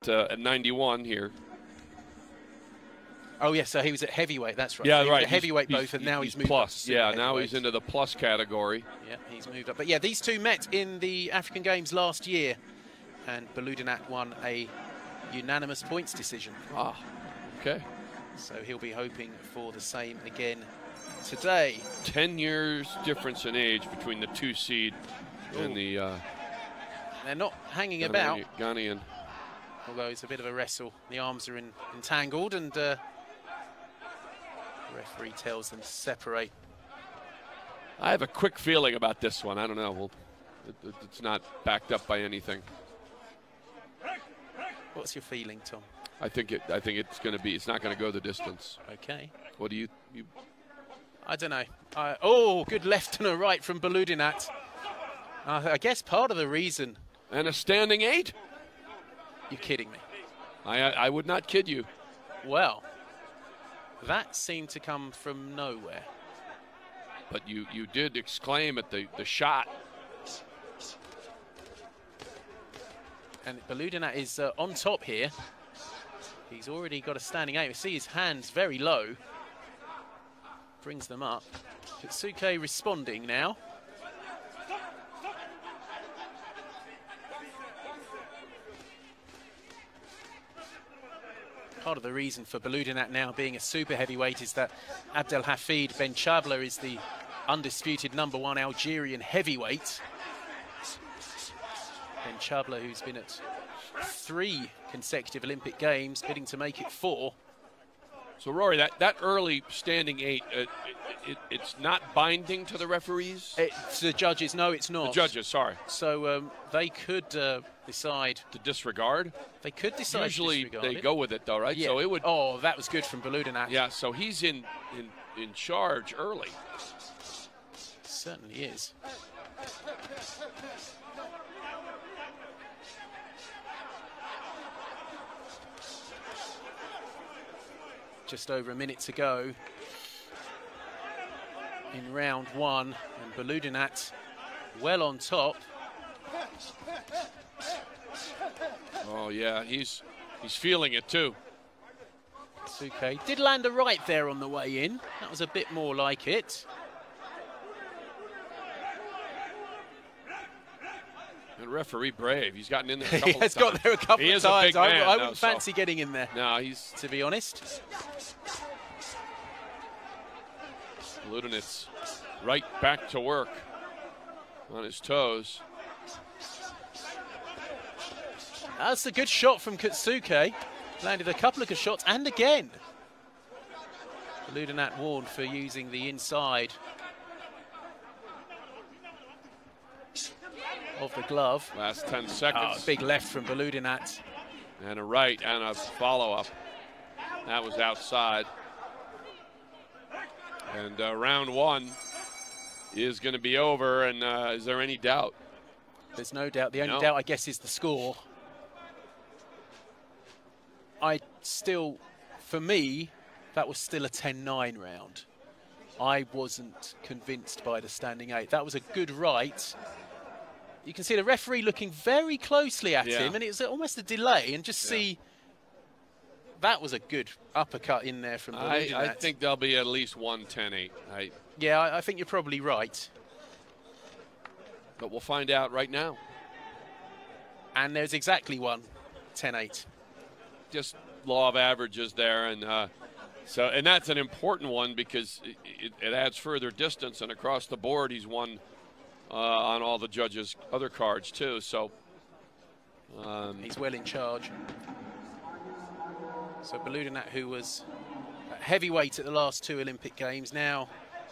at 91 here. Oh, yes, so he was at heavyweight, that's right. Yeah, so right. At heavyweight both, and now he's moved plus. up to yeah, now he's into the plus category. Yeah, he's moved up. But yeah, these two met in the African Games last year, and Bولودينات won a unanimous points decision. Ah, okay. So he'll be hoping for the same again today. 10 years difference in age between the 2 seed and the they're not hanging about. Ghanaian. Although it's a bit of a wrestle. The arms are entangled, and referee tells them to separate. I have a quick feeling about this one. I don't know. Well, it's not backed up by anything. What's your feeling, Tom? I think it's going to be. It's not going to go the distance. Okay. What do you? I don't know. Oh, good left and a right from Bولودينات. I guess part of the reason. And a standing 8. You're kidding me. I would not kid you. Well, that seemed to come from nowhere. But you did exclaim at the shot. And Bولوديnات is on top here. He's already got a standing 8. We see his hands very low. Brings them up. Kotsuke responding now. Part of the reason for Bولوديnات now being a super heavyweight is that Abdelhafid Benchabla is the undisputed #1 Algerian heavyweight. Benchabla, who's been at 3 consecutive Olympic Games, bidding to make it 4. So Rory, that early standing 8, it's not binding to the referees? It's the judges. No, it's not. The judges, sorry. So they could decide to disregard. They could decide. Usually to disregard they go with it, though, right? Yeah. So it would. Oh, that was good from Bولوديnات. Yeah. So he's in charge early. Certainly is. Just over a minute to go in round 1, and Bولوديnات well on top. Oh yeah, he's feeling it too. Kotsuke did land a right there on the way in. That was a bit more like it. And referee brave. He's gotten in there a couple He has of times. got there a couple of times. He is a big man. I wouldn't fancy getting in there. No, he's... To be honest. Bولوديnát's right back to work on his toes. That's a good shot from Kotsuke. Landed a couple of good shots, and again. Bولوديnát warned for using the inside of the glove. Last 10 seconds. Oh, big left from Bولوديnát. And a right and a follow-up. That was outside. And round 1 is going to be over, and is there any doubt? There's no doubt. The only doubt, I guess, is the score. For me, that was still a 10-9 round. I wasn't convinced by the standing 8. That was a good right. You can see the referee looking very closely at him, and it was almost a delay, and just see... That was a good uppercut in there from Bولوديnát. I think there'll be at least one 10-8. Yeah, I think you're probably right. But we'll find out right now. And there's exactly one 10-8. Just law of averages there, and and that's an important one because it adds further distance, and across the board he's won on all the judges' other cards too. So he's well in charge. So Bولوديnát, who was heavyweight at the last 2 Olympic Games, now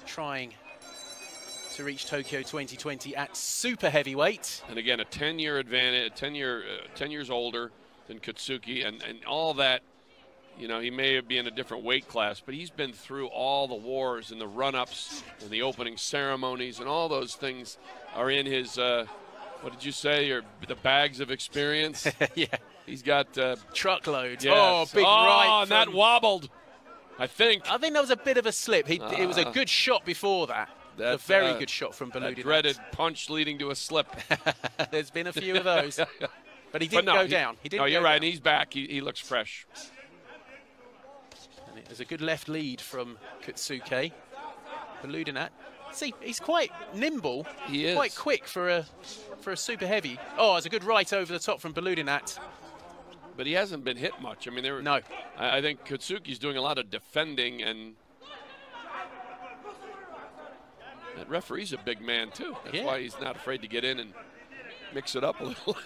trying to reach Tokyo 2020 at super heavyweight. And again, a 10-year advantage, 10 years older than Kotsuke, and all that. You know, he may be in a different weight class, but he's been through all the wars and the run-ups and the opening ceremonies, and all those things are in his, what did you say, the bags of experience? Yeah. He's got truckloads. Yes. Oh, big right. And that wobbled, I think. I think that was a bit of a slip. It was a good shot before that. A very good shot from Bولوديnát. That dreaded punch leading to a slip. There's been a few of those. But he didn't go down. He didn't. No, you're go right. down. And he's back. He looks fresh. And it was a good left lead from Kotsuke. Bولودينات. See, he's quite nimble. He is. Quite quick for a super heavy. Oh, it's a good right over the top from Bولودينات. But he hasn't been hit much. I mean, No. I think Kotsuki's doing a lot of defending, and that referee's a big man too. That's why he's not afraid to get in and mix it up a little.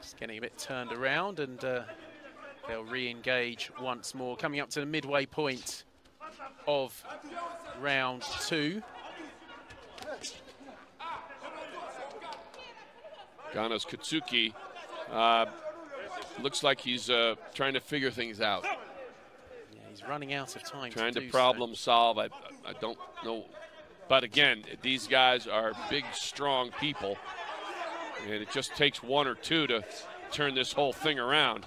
Just getting a bit turned around, and they'll re-engage once more. Coming up to the midway point of round 2. Ghana's Kotsuki looks like he's trying to figure things out. Yeah, he's running out of time. Trying to do problem solve. I don't know. But again, these guys are big, strong people. And it just takes one or two to turn this whole thing around.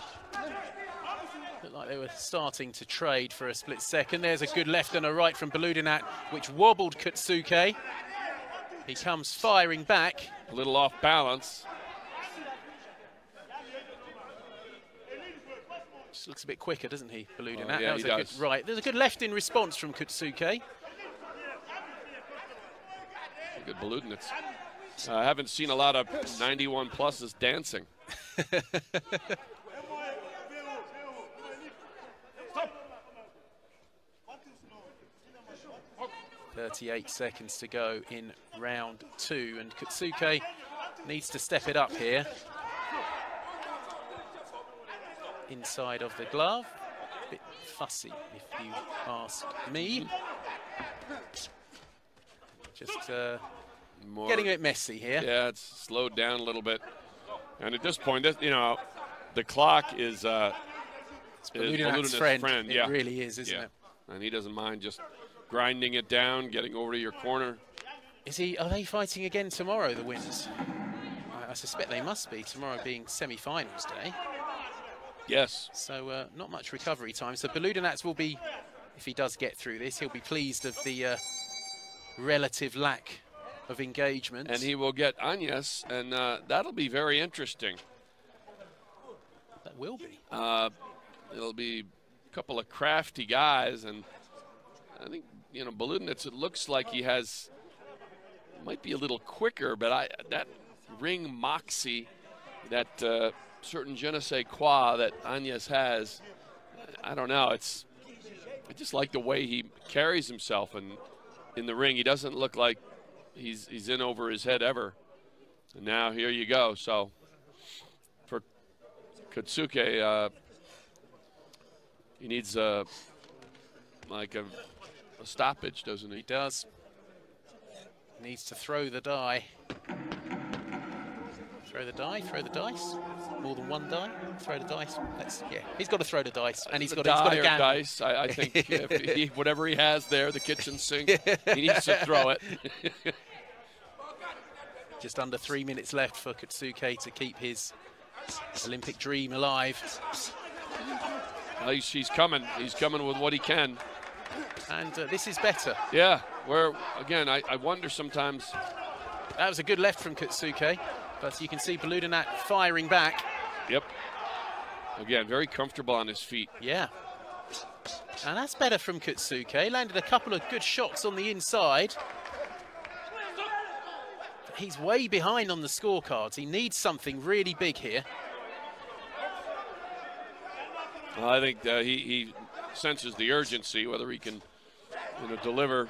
Looked like they were starting to trade for a split second. There's a good left and a right from Bولودينات, which wobbled Kotsuke. He comes firing back. A little off balance. Just looks a bit quicker, doesn't he, Bولودينات? Yeah, That was he a does. good right. There's a good left in response from Kotsuke. Good Bولودينات. I haven't seen a lot of 91 pluses dancing. 38 seconds to go in round 2, and Kotsuke needs to step it up here. Inside of the glove. A bit fussy, if you ask me. Just getting a bit messy here. Yeah, it's slowed down a little bit. And at this point, the clock is Bولودينát's friend. Yeah. It really is, isn't it? And he doesn't mind just grinding it down, getting over to your corner. Are they fighting again tomorrow, the winners? I suspect they must be, tomorrow being semi-finals day. Yes. So not much recovery time. So Bولوديnát will be, if he does get through this, he'll be pleased of the relative lack of engagement. And he will get Agnes, and that'll be very interesting. That will be. It'll be a couple of crafty guys, and I think, Bولوديnát, it looks like he might be a little quicker, but that ring moxie, that certain je ne sais quoi that Agnes has, I don't know. I just like the way he carries himself in the ring. He doesn't look like he's in over his head ever. And now here you go. So for Kotsuke, he needs like a stoppage, doesn't he? He does. Needs to throw the die. Throw the die, throw the dice. More than one die, throw the dice. He's got to throw the dice, and he's got to gamble. Dice. I think if whatever he has there, the kitchen sink, he needs to throw it. Just under 3 minutes left for Kotsuke to keep his Olympic dream alive. He's coming. He's coming with what he can. And this is better. Yeah, where, again, I wonder sometimes. That was a good left from Kotsuke, but you can see Bولوديnát firing back. Yep. Again, very comfortable on his feet. Yeah. And that's better from Kotsuke. Landed a couple of good shots on the inside. He's way behind on the scorecards. He needs something really big here. Well, I think he senses the urgency. Whether he can deliver,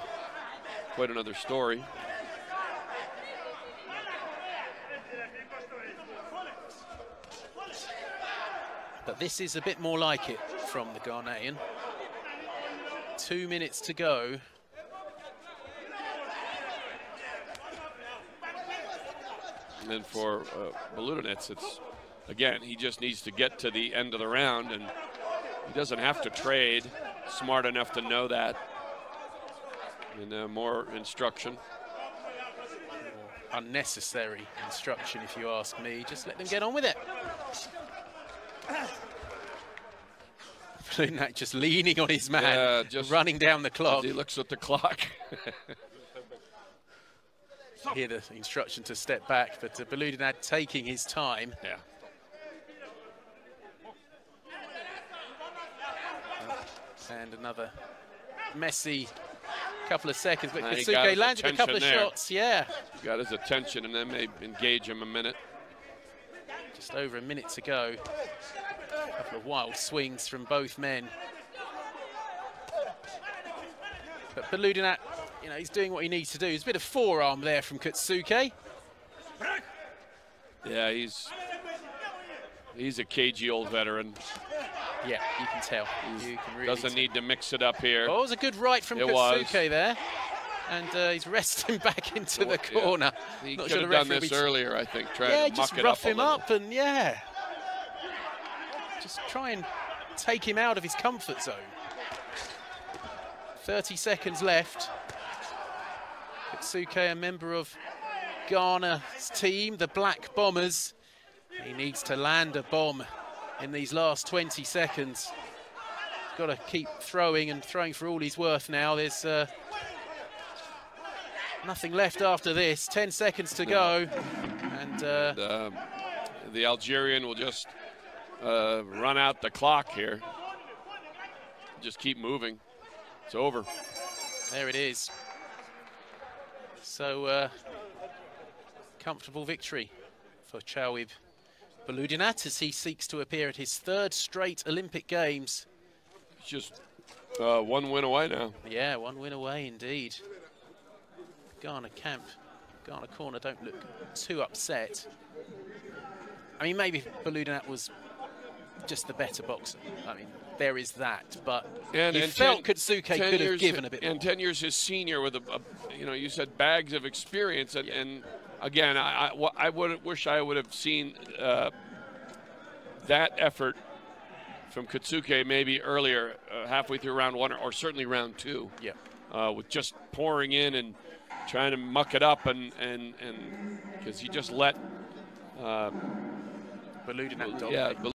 quite another story. But this is a bit more like it from the Ghanaian. 2 minutes to go. And then for Bولوديnát, it's, again, he just needs to get to the end of the round, and he doesn't have to trade. Smart enough to know that. And more instruction. Unnecessary instruction, if you ask me. Just let them get on with it. Bولودinat just leaning on his man, yeah, just running down the clock. He looks at the clock. Hear the instruction to step back, but Bولودinat taking his time. Yeah. And another messy couple of seconds, but He Kootsuke landed a couple of shots. Yeah. Got his attention, and then may engage him a minute. Just over a minute to go. A couple of wild swings from both men. But Bولudinat, you know, he's doing what he needs to do. There's a bit of forearm there from Kootsuke. Yeah, he's a cagey old veteran. Yeah, you can tell. You can really doesn't need to mix it up here. Oh, it was a good right from Kootsuke there. And he's resting back into the corner. Yeah. He could have done this earlier, I think. Try to muck it up. Just rough him up and just try and take him out of his comfort zone. 30 seconds left. Kootsuke, a member of Ghana's team, the Black Bombers. He needs to land a bomb in these last 20 seconds. He's got to keep throwing and throwing for all he's worth now. There's nothing left after this. 10 seconds to go. And the Algerian will just run out the clock here. Just keep moving. It's over. There it is. So, comfortable victory for Sha'ib Bولودينات as he seeks to appear at his third straight Olympic Games. It's just one win away now. Yeah, one win away indeed. Ghana camp, Ghana corner don't look too upset. I mean, maybe Bولودينat was just the better boxer. I mean, there is that, but you felt Kootsuke could have given a bit more. And 10 years his senior with you know, you said bags of experience, and again, I wish I would have seen that effort from Kootsuke maybe earlier, halfway through round one, or certainly round two. Yeah. With just pouring in and trying to muck it up, and because he just let Bولوديnat dominate. Yeah.